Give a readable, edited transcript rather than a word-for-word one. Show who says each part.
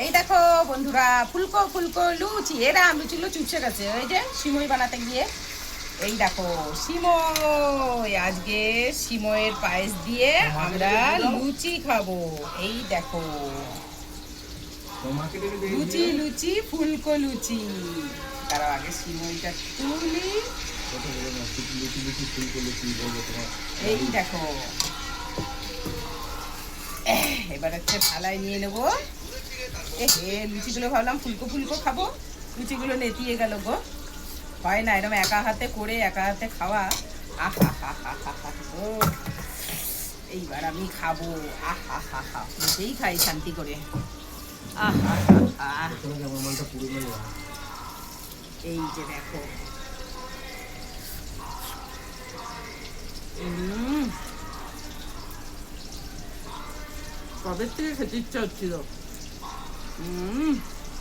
Speaker 1: এই দেখো বন্ধুরা, ফুলকো ফুলকো লুচি। এরা লুচিগুলো চুপসে গেছে ওই যে সিমই বানাতে গিয়ে। এই দেখো সিমই, আজকে সিমইয়ের পায়েস দিয়ে আমরা লুচি খাবো। এই দেখো লুচি লুচি ফুলকো লুচি। তার আগে সিমইটা তুলি। এই দেখো এবার হচ্ছে থালায় নিয়ে নেবো। লুচিগুলো ভাবলাম ফুলকো ফুলকো খাবো, লুচিগুলো নেতিয়ে গেল গো। হয় না এরকম একা হাতে করে একা হাতে খাওয়া। আহা হা হা হা হা গো, এইবার আমি খাবো। আহা হা হা, নিজেই খাই শান্তি করে। আহা হা হা, এই যে দেখো কবে থেকে খেতে ইচ্ছা হচ্ছিল।